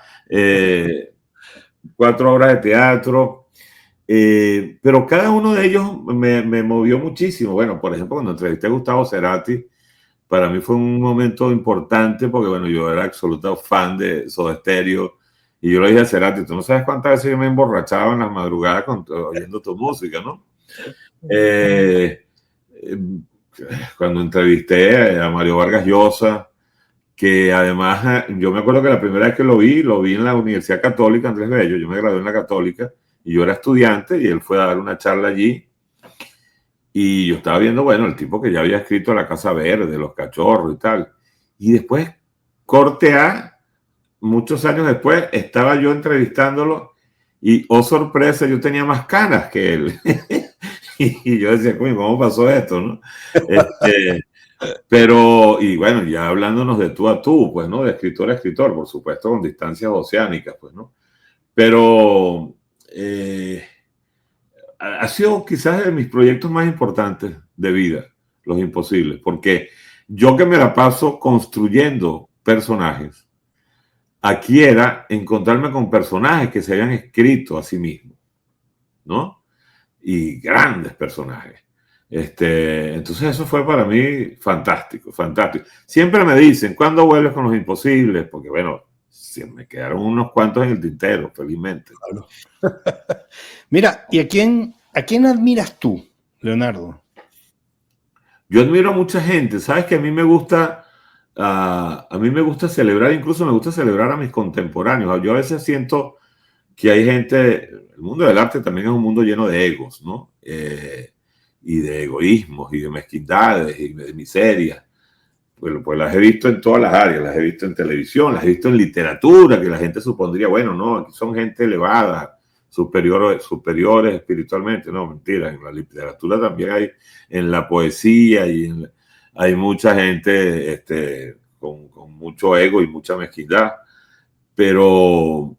4 obras de teatro. Pero cada uno de ellos me movió muchísimo. Bueno, por ejemplo, cuando entrevisté a Gustavo Cerati, para mí fue un momento importante porque, bueno, yo era absoluto fan de Soda Stereo y yo le dije a Cerati, tú no sabes cuántas veces yo me emborrachaba en las madrugadas oyendo tu música, ¿no? Cuando entrevisté a Mario Vargas Llosa, que además, yo me acuerdo que la primera vez que lo vi en la Universidad Católica Andrés Bello. Yo me gradué en la Católica y yo era estudiante y él fue a dar una charla allí y yo estaba viendo, bueno, el tipo que ya había escrito La Casa Verde, Los Cachorros y tal. Y después, corte A, muchos años después, estaba yo entrevistándolo y, oh sorpresa, yo tenía más canas que él. Y yo decía, ¿cómo pasó esto, no? Pero, y bueno, ya hablándonos de tú a tú, pues, ¿no? De escritor a escritor, por supuesto, con distancias oceánicas, pues, ¿no? Pero ha sido quizás de mis proyectos más importantes de vida, Los Imposibles, porque yo que me la paso construyendo personajes, aquí era encontrarme con personajes que se habían escrito a sí mismos, ¿no? Y grandes personajes. Entonces eso fue para mí fantástico, fantástico. Siempre me dicen, ¿cuándo vuelves con Los Imposibles? Porque bueno, me quedaron unos cuantos en el tintero, felizmente. Claro. Mira, ¿y a quién admiras tú, Leonardo? Yo admiro a mucha gente. Sabes que a mí me gusta celebrar, incluso me gusta celebrar a mis contemporáneos. Yo a veces siento que hay gente, el mundo del arte también es un mundo lleno de egos, ¿no? Y de egoísmos y de mezquindades y de miserias. Pues las he visto en todas las áreas, las he visto en televisión, las he visto en literatura, que la gente supondría, bueno, no, aquí son gente elevada, superiores espiritualmente. No, mentira, en la literatura también hay, en la poesía hay mucha gente con mucho ego y mucha mezquindad. Pero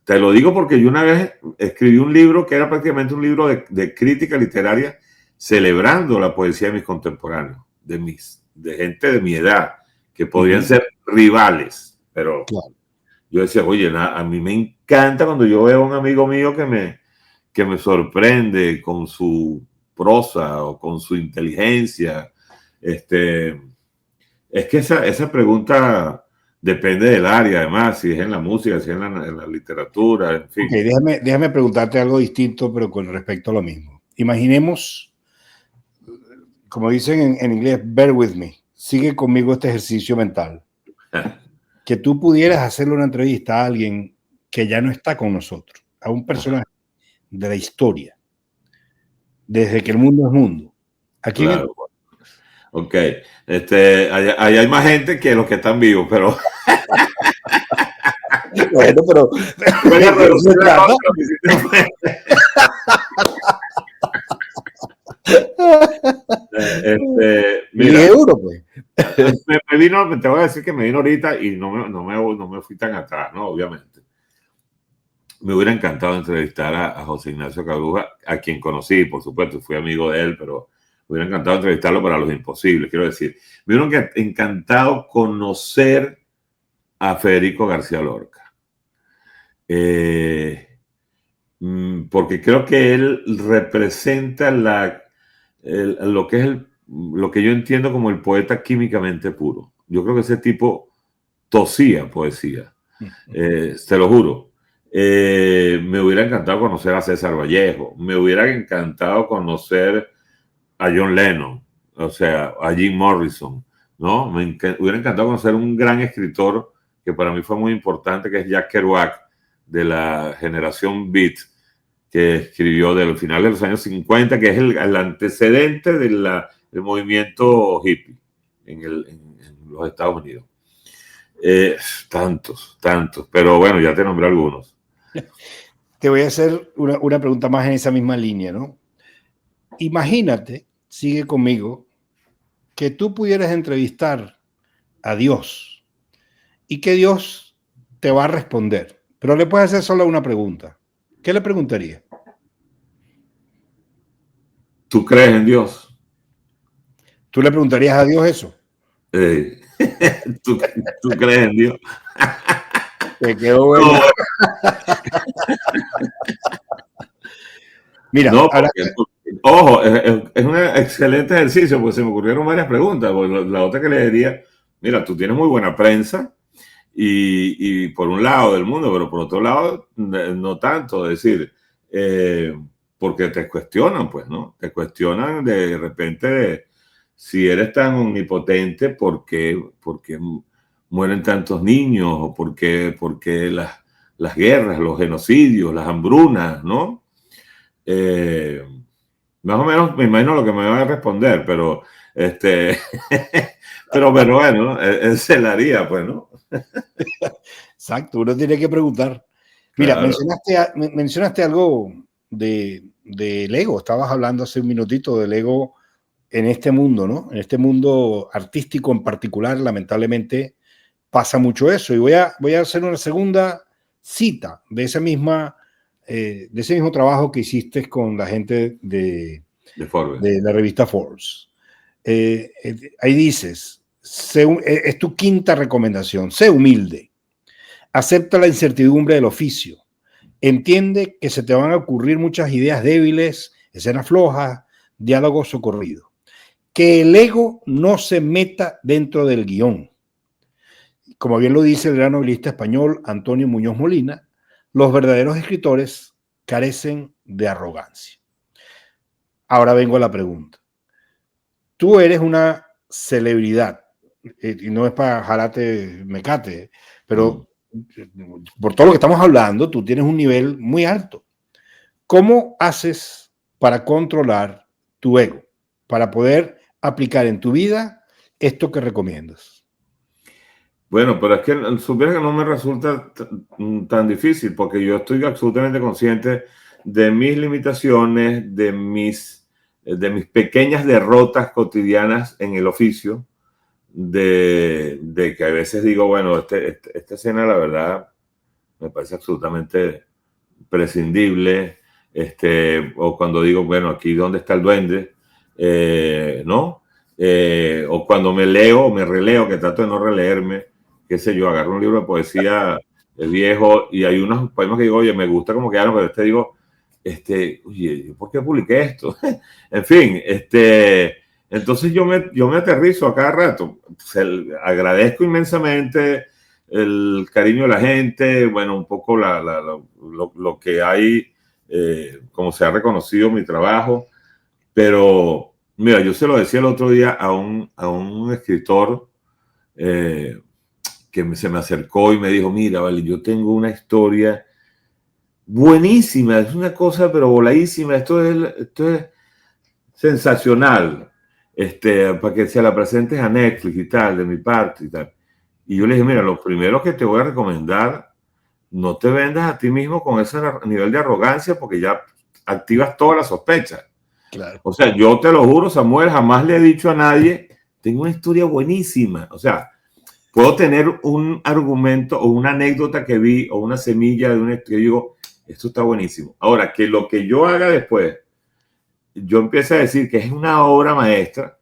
te lo digo porque yo una vez escribí un libro que era prácticamente un libro de crítica literaria celebrando la poesía de mis contemporáneos, de gente de mi edad, que podían ser rivales, pero claro. Yo decía, oye, a mí me encanta cuando yo veo a un amigo mío que me sorprende con su prosa o con su inteligencia. Es que esa pregunta depende del área, además, si es en la música, si es en la literatura, en fin. Okay, déjame preguntarte algo distinto, pero con respecto a lo mismo. Imaginemos, como dicen en inglés, bear with me, sigue conmigo este ejercicio mental. Que tú pudieras hacerle una entrevista a alguien que ya no está con nosotros, a un personaje de la historia, desde que el mundo es mundo. ¿A quién? Claro. Ok, ahí hay más gente que los que están vivos, pero... Bueno, pero... Mira, euro, pues. Te voy a decir que me vino ahorita y no me fui tan atrás, ¿no? Obviamente. Me hubiera encantado entrevistar a José Ignacio Cabruja, a quien conocí, por supuesto, fui amigo de él, pero me hubiera encantado entrevistarlo para Los Imposibles, quiero decir. Me hubiera encantado conocer a Federico García Lorca. Porque creo que él representa lo que yo entiendo como el poeta químicamente puro. Yo creo que ese tipo tosía poesía, te lo juro. Me hubiera encantado conocer a César Vallejo, me hubiera encantado conocer a John Lennon, o sea, a Jim Morrison, ¿no? Me hubiera encantado conocer un gran escritor que para mí fue muy importante, que es Jack Kerouac, de la generación Beat, que escribió del final de los años 50, que es el antecedente del movimiento hippie en los Estados Unidos. Tantos, pero bueno, ya te nombré algunos. Te voy a hacer una pregunta más en esa misma línea, ¿no? Imagínate, sigue conmigo, que tú pudieras entrevistar a Dios y que Dios te va a responder, pero le puedes hacer solo una pregunta. ¿Qué le preguntaría? ¿Tú crees en Dios? ¿Tú le preguntarías a Dios eso? ¿Tú crees en Dios? Te quedó bueno. No. Mira, no, ojo, es un excelente ejercicio, porque se me ocurrieron varias preguntas. La otra que le diría, mira, tú tienes muy buena prensa y por un lado del mundo, pero por otro lado no tanto. Es decir, porque te cuestionan, pues, ¿no? Te cuestionan de repente si eres tan omnipotente, ¿por qué mueren tantos niños? ¿O por qué las guerras, los genocidios, las hambrunas, ¿no? Más o menos me imagino lo que me van a responder, pero pero bueno, él se la haría, pues, ¿no? Exacto, uno tiene que preguntar. Mira, claro. mencionaste algo del ego. Estabas hablando hace un minutito del ego en este mundo, ¿no? En este mundo artístico en particular, lamentablemente pasa mucho eso. Y voy a hacer una segunda cita de ese mismo trabajo que hiciste con la gente de la revista Forbes. Ahí dices, es tu quinta recomendación: sé humilde, acepta la incertidumbre del oficio, entiende que se te van a ocurrir muchas ideas débiles, escenas flojas, diálogos socorridos, que el ego no se meta dentro del guión. Como bien lo dice el gran novelista español Antonio Muñoz Molina, los verdaderos escritores carecen de arrogancia. Ahora vengo a la pregunta. Tú eres una celebridad, y no es para jalarte mecate, pero por todo lo que estamos hablando, tú tienes un nivel muy alto. ¿Cómo haces para controlar tu ego, para poder aplicar en tu vida esto que recomiendas? Bueno, pero es que supiera que no me resulta tan difícil, porque yo estoy absolutamente consciente de mis limitaciones, de mis pequeñas derrotas cotidianas en el oficio, de que a veces digo, bueno, esta escena, la verdad, me parece absolutamente prescindible, o cuando digo, bueno, aquí ¿dónde está el duende? ¿No? O cuando me releo, que trato de no releerme, qué sé yo, agarro un libro de poesía viejo y hay unos poemas que digo, oye, me gusta como quedaron, pero digo, oye, ¿por qué publiqué esto? En fin, entonces yo me aterrizo a cada rato. Agradezco inmensamente el cariño de la gente, bueno, un poco lo que hay, como se ha reconocido mi trabajo, pero mira, yo se lo decía el otro día a un escritor que se me acercó y me dijo, mira, vale, yo tengo una historia buenísima, es una cosa pero voladísima, esto es sensacional, para que se la presentes a Netflix y tal, de mi parte y tal. Y yo le dije, mira, lo primero que te voy a recomendar, no te vendas a ti mismo con ese nivel de arrogancia porque ya activas todas las sospechas. Claro. O sea, yo te lo juro, Samuel, jamás le he dicho a nadie, tengo una historia buenísima. O sea, puedo tener un argumento o una anécdota que vi o una semilla de un que digo, esto está buenísimo. Ahora, que lo que yo haga después, yo empiezo a decir que es una obra maestra,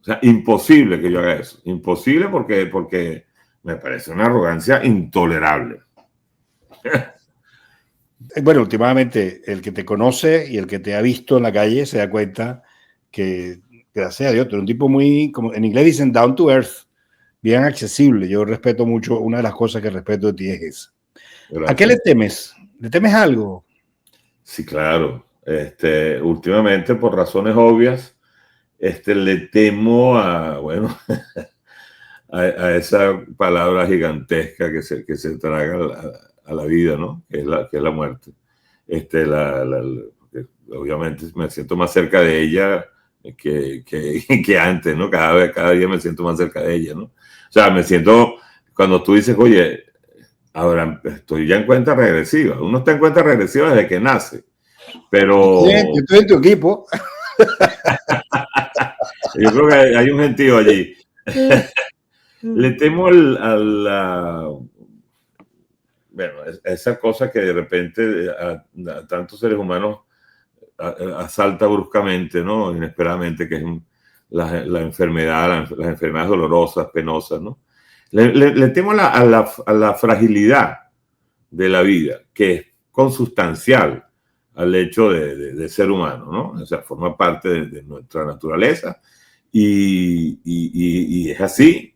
o sea, imposible que yo haga eso. Imposible porque me parece una arrogancia intolerable. Bueno, últimamente el que te conoce y el que te ha visto en la calle se da cuenta que, gracias a Dios, tú eres un tipo muy, como en inglés dicen, down to earth, bien accesible. Yo respeto mucho, una de las cosas que respeto de ti es esa. Gracias. ¿A qué le temes? ¿Le temes algo? Sí, claro. Últimamente, por razones obvias, le temo a, bueno, a esa palabra gigantesca que se traga a la vida, ¿no? Que es la muerte. Obviamente me siento más cerca de ella que antes, ¿no? Cada día me siento más cerca de ella, ¿no? O sea, me siento, cuando tú dices, oye, ahora estoy ya en cuenta regresiva. Uno está en cuenta regresiva desde que nace, pero... Sí, yo estoy en tu equipo. Yo creo que hay un gentío allí. Le temo bueno, esa cosa que de repente a tantos seres humanos asalta bruscamente, ¿no? Inesperadamente, que es la enfermedad, las enfermedades dolorosas, penosas, ¿no? Le temo a la fragilidad de la vida, que es consustancial al hecho de ser humano, ¿no? O sea, forma parte de nuestra naturaleza y es así.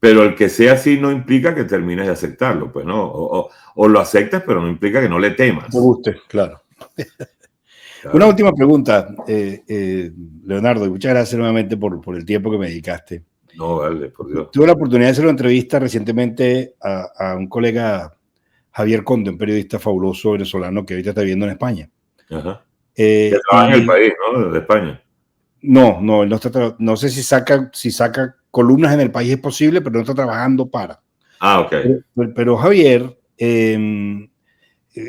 Pero el que sea así no implica que termines de aceptarlo, pues, ¿no? O lo aceptas, pero no implica que no le temas. Te guste, claro. Claro. Una última pregunta, Leonardo, y muchas gracias nuevamente por el tiempo que me dedicaste. No, vale, por Dios. Tuve la oportunidad de hacer una entrevista recientemente a un colega, Javier Conde, un periodista fabuloso venezolano que ahorita está viviendo en España. Ajá. Que trabaja en el país, ¿no? De España. No, no sé si saca columnas en el país, es posible, pero no está trabajando para. Ah, ok. Pero Javier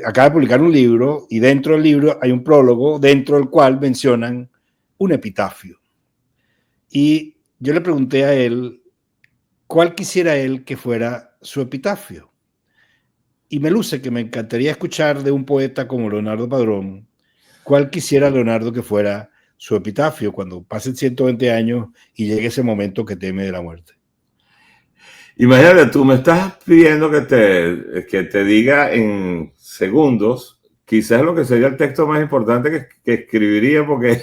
acaba de publicar un libro y dentro del libro hay un prólogo dentro del cual mencionan un epitafio. Y yo le pregunté a él cuál quisiera él que fuera su epitafio. Y me luce que me encantaría escuchar de un poeta como Leonardo Padrón cuál quisiera Leonardo que fuera su epitafio cuando pasen 120 años y llegue ese momento que teme de la muerte. Imagínate, tú me estás pidiendo que te diga en segundos, quizás lo que sería el texto más importante que escribiría, porque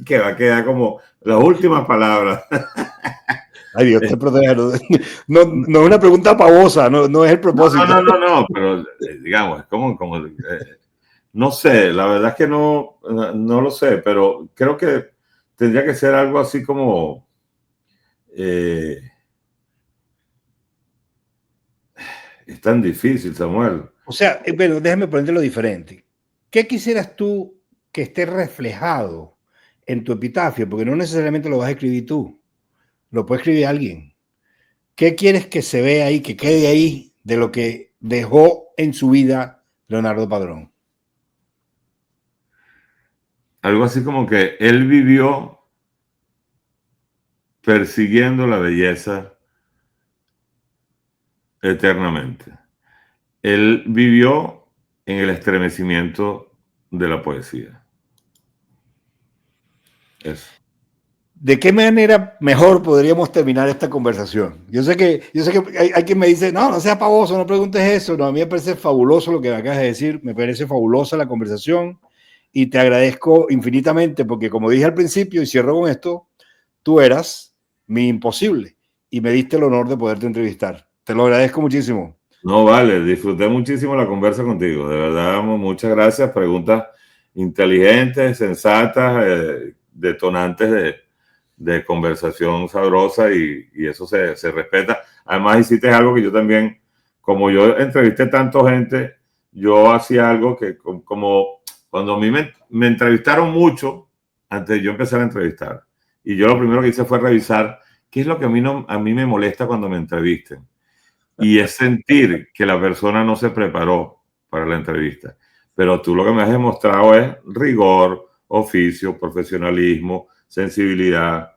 que va a quedar como las últimas palabras. Ay, Dios te proteja. No, no es una pregunta pavosa, no es el propósito. No, pero digamos, es como no sé, la verdad es que no lo sé, pero creo que tendría que ser algo así como es tan difícil, Samuel. O sea, bueno, déjame ponerlo diferente. ¿Qué quisieras tú que esté reflejado en tu epitafio? Porque no necesariamente lo vas a escribir tú, lo puede escribir alguien. ¿Qué quieres que se vea ahí, que quede ahí de lo que dejó en su vida Leonardo Padrón? Algo así como que él vivió persiguiendo la belleza eternamente. Él vivió en el estremecimiento de la poesía. Eso. ¿De qué manera mejor podríamos terminar esta conversación? Yo sé que hay quien me dice, no seas pavoso, no preguntes eso. No, a mí me parece fabuloso lo que me acabas de decir, me parece fabulosa la conversación y te agradezco infinitamente porque como dije al principio y cierro con esto, tú eras mi imposible y me diste el honor de poderte entrevistar. Te lo agradezco muchísimo. No, vale, disfruté muchísimo la conversa contigo. De verdad, muchas gracias. Preguntas inteligentes, sensatas, detonantes de conversación sabrosa y eso se respeta. Además, hiciste algo que yo también, como yo entrevisté tanta gente, yo hacía algo que como cuando a mí me entrevistaron mucho, antes de yo empezar a entrevistar, y yo lo primero que hice fue revisar qué es lo que a mí me molesta cuando me entrevisten. Y es sentir que la persona no se preparó para la entrevista. Pero tú lo que me has demostrado es rigor, oficio, profesionalismo, sensibilidad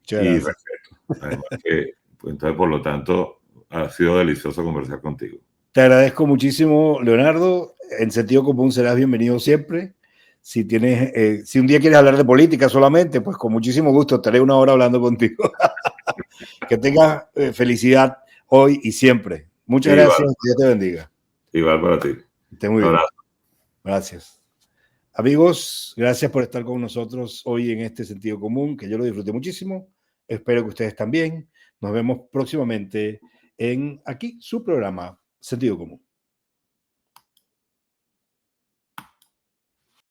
y respeto. Además que, pues, entonces, por lo tanto, ha sido delicioso conversar contigo. Te agradezco muchísimo, Leonardo. En sentido común serás bienvenido siempre. Si tienes, si un día quieres hablar de política solamente, pues con muchísimo gusto estaré una hora hablando contigo. Que tengas felicidad hoy y siempre. Muchas gracias. Dios te bendiga. Igual para ti. Esté muy bien. Gracias. Amigos, gracias por estar con nosotros hoy en este sentido común, que yo lo disfruté muchísimo. Espero que ustedes también. Nos vemos próximamente en aquí su programa Sentido Común.